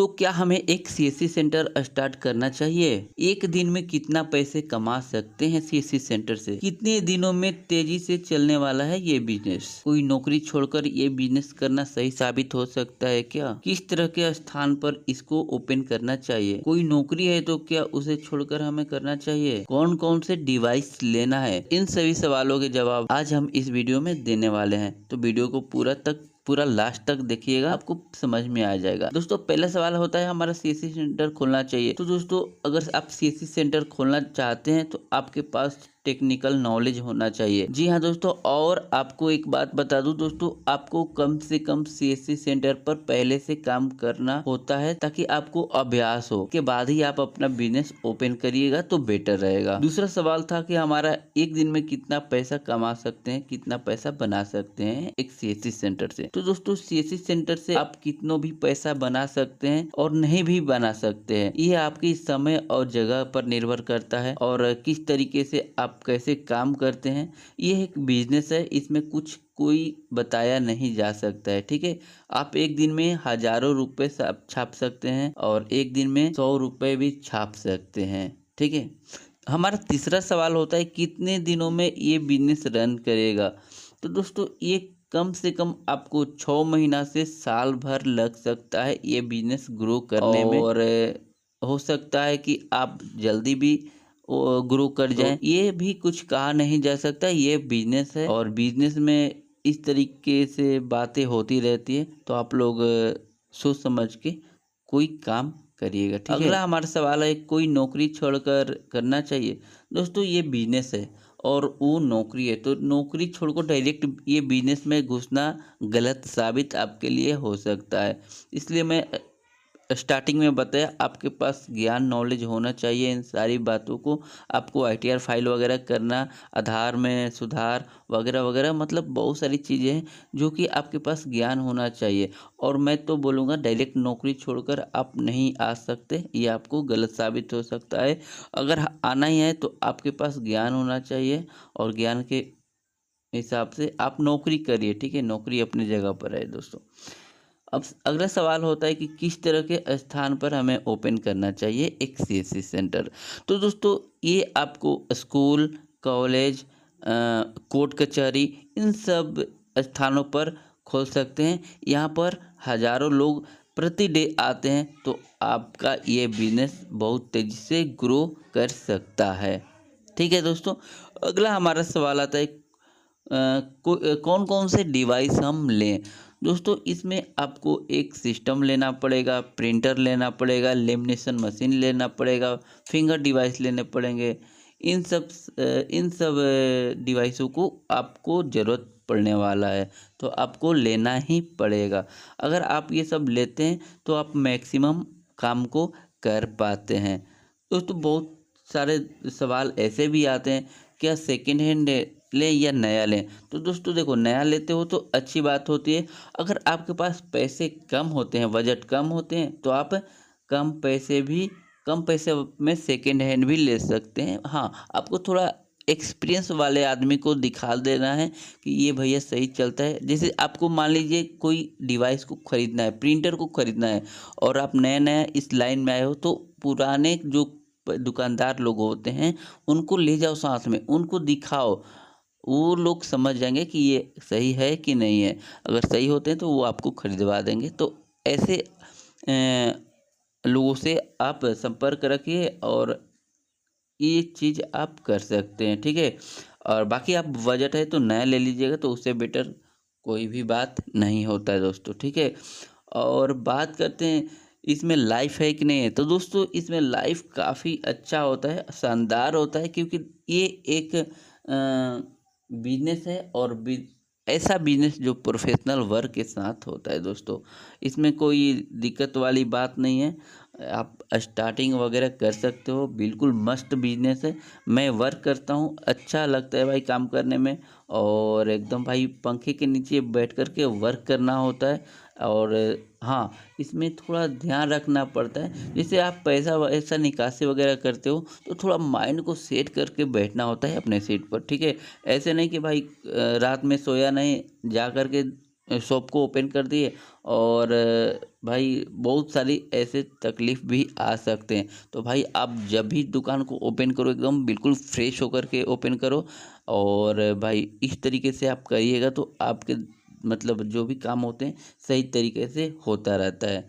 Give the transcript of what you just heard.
क्या हमें एक सीएससी सेंटर स्टार्ट करना चाहिए? एक दिन में कितना पैसे कमा सकते हैं सीएससी सेंटर से? कितने दिनों में तेजी से चलने वाला है ये बिजनेस? कोई नौकरी छोड़कर ये बिजनेस करना सही साबित हो सकता है क्या? किस तरह के स्थान पर इसको ओपन करना चाहिए? कोई नौकरी है तो क्या उसे छोड़कर हमें करना चाहिए? कौन कौन से डिवाइस लेना है? इन सभी सवालों के जवाब आज हम इस वीडियो में देने वाले हैं, तो वीडियो को पूरा लास्ट तक देखिएगा, आपको समझ में आ जाएगा। दोस्तों, पहला सवाल होता है हमारा सीएससी सेंटर खोलना चाहिए। तो दोस्तों, अगर आप सीएससी सेंटर खोलना चाहते हैं तो आपके पास टेक्निकल नॉलेज होना चाहिए। जी हाँ दोस्तों, और आपको एक बात बता दूं दोस्तों, आपको कम से कम सीएससी सेंटर पर पहले से काम करना होता है ताकि आपको अभ्यास हो, के बाद ही आप अपना बिजनेस ओपन करिएगा तो बेटर रहेगा। दूसरा सवाल था कि हमारा एक दिन में कितना पैसा कमा सकते हैं, कितना पैसा बना सकते हैं एक सीएससी सेंटर से। तो दोस्तों, सीएससी सेंटर से आप कितना भी पैसा बना सकते हैं और नहीं भी बना सकते हैं, ये आपकी समय और जगह पर निर्भर करता है और किस तरीके से आप कैसे काम करते हैं। ये एक बिजनेस है, इसमें कुछ कोई बताया नहीं जा सकता है। ठीक है, आप एक दिन में हजारों रुपए छाप सकते हैं और एक दिन में 100 रुपए भी छाप सकते हैं। ठीक है, हमारा तीसरा सवाल होता है कितने दिनों में ये बिजनेस रन करेगा। तो दोस्तों, ये कम से कम आपको 6 महीना से साल भर लग सकता है ये बिजनेस ग्रो करने में, और हो सकता है कि आप जल्दी भी ग्रो कर जाएं। ये भी कुछ कहा नहीं जा सकता, ये बिजनेस है और बिजनेस में इस तरीके से बातें होती रहती है, तो आप लोग सोच समझ के कोई काम करिएगा। ठीक है, अगला हमारा सवाल है कोई नौकरी छोड़कर करना चाहिए। दोस्तों, ये बिजनेस है और वो नौकरी है, तो नौकरी छोड़कर डायरेक्ट ये बिजनेस में घुसना गलत साबित आपके लिए हो सकता है। इसलिए मैं स्टार्टिंग में बताया, आपके पास ज्ञान नॉलेज होना चाहिए इन सारी बातों को। आपको आईटीआर फाइल वगैरह करना, आधार में सुधार वगैरह वगैरह, मतलब बहुत सारी चीज़ें हैं जो कि आपके पास ज्ञान होना चाहिए। और मैं तो बोलूँगा डायरेक्ट नौकरी छोड़कर आप नहीं आ सकते, ये आपको गलत साबित हो सकता है। अगर आना ही है तो आपके पास ज्ञान होना चाहिए और ज्ञान के हिसाब से आप नौकरी करिए। ठीक है, नौकरी अपनी जगह पर है दोस्तों। अब अगला सवाल होता है कि किस तरह के स्थान पर हमें ओपन करना चाहिए एक सीएससी सेंटर। तो दोस्तों, ये आपको स्कूल, कॉलेज, कोर्ट कचहरी, इन सब स्थानों पर खोल सकते हैं। यहाँ पर हजारों लोग प्रति डे आते हैं, तो आपका ये बिजनेस बहुत तेज़ी से ग्रो कर सकता है। ठीक है दोस्तों, अगला हमारा सवाल आता है कौन कौन से डिवाइस हम लें। दोस्तों, इसमें आपको एक सिस्टम लेना पड़ेगा, प्रिंटर लेना पड़ेगा, लेमिनेशन मशीन लेना पड़ेगा, फिंगर डिवाइस लेने पड़ेंगे। इन सब डिवाइसों को आपको ज़रूरत पड़ने वाला है, तो आपको लेना ही पड़ेगा। अगर आप ये सब लेते हैं तो आप मैक्सिमम काम को कर पाते हैं। दोस्तों, बहुत सारे सवाल ऐसे भी आते हैं, क्या सेकेंड हैंड लें या नया लें। तो दोस्तों देखो, नया लेते हो तो अच्छी बात होती है। अगर आपके पास पैसे कम होते हैं, बजट कम होते हैं, तो आप कम पैसे में सेकेंड हैंड भी ले सकते हैं। हाँ, आपको थोड़ा एक्सपीरियंस वाले आदमी को दिखा देना है कि ये भैया सही चलता है। जैसे आपको मान लीजिए कोई डिवाइस को ख़रीदना है, प्रिंटर को ख़रीदना है, और आप नया नया इस लाइन में आए हो, तो पुराने जो दुकानदार लोग होते हैं उनको ले जाओ साथ में, उनको दिखाओ, वो लोग समझ जाएंगे कि ये सही है कि नहीं है। अगर सही होते हैं तो वो आपको खरीदवा देंगे। तो ऐसे लोगों से आप संपर्क रखिए और ये चीज़ आप कर सकते हैं। ठीक है, और बाकी आप बजट है तो नया ले लीजिएगा, तो उससे बेटर कोई भी बात नहीं होता है दोस्तों। ठीक है, और बात करते हैं इसमें लाइफ है कि नहीं है। तो दोस्तों, इसमें लाइफ काफ़ी अच्छा होता है, शानदार होता है, क्योंकि ये एक बिजनेस है और ऐसा बिजनेस जो प्रोफेशनल वर्क के साथ होता है दोस्तों। इसमें कोई दिक्कत वाली बात नहीं है, आप स्टार्टिंग वगैरह कर सकते हो, बिल्कुल मस्त बिजनेस है। मैं वर्क करता हूँ, अच्छा लगता है भाई काम करने में, और एकदम भाई पंखे के नीचे बैठ कर के वर्क करना होता है। और हाँ, इसमें थोड़ा ध्यान रखना पड़ता है, जैसे आप पैसा वैसा निकासी वगैरह करते हो तो थोड़ा माइंड को सेट करके बैठना होता है अपने सीट पर। ठीक है, ऐसे नहीं कि भाई रात में सोया नहीं, जा कर के शॉप को ओपन कर दिए और भाई बहुत सारी ऐसे तकलीफ भी आ सकते हैं। तो भाई आप जब भी दुकान को ओपन करो एकदम बिल्कुल फ्रेश होकर के ओपन करो और भाई इस तरीके से आप करिएगा तो आपके मतलब जो भी काम होते हैं सही तरीके से होता रहता है।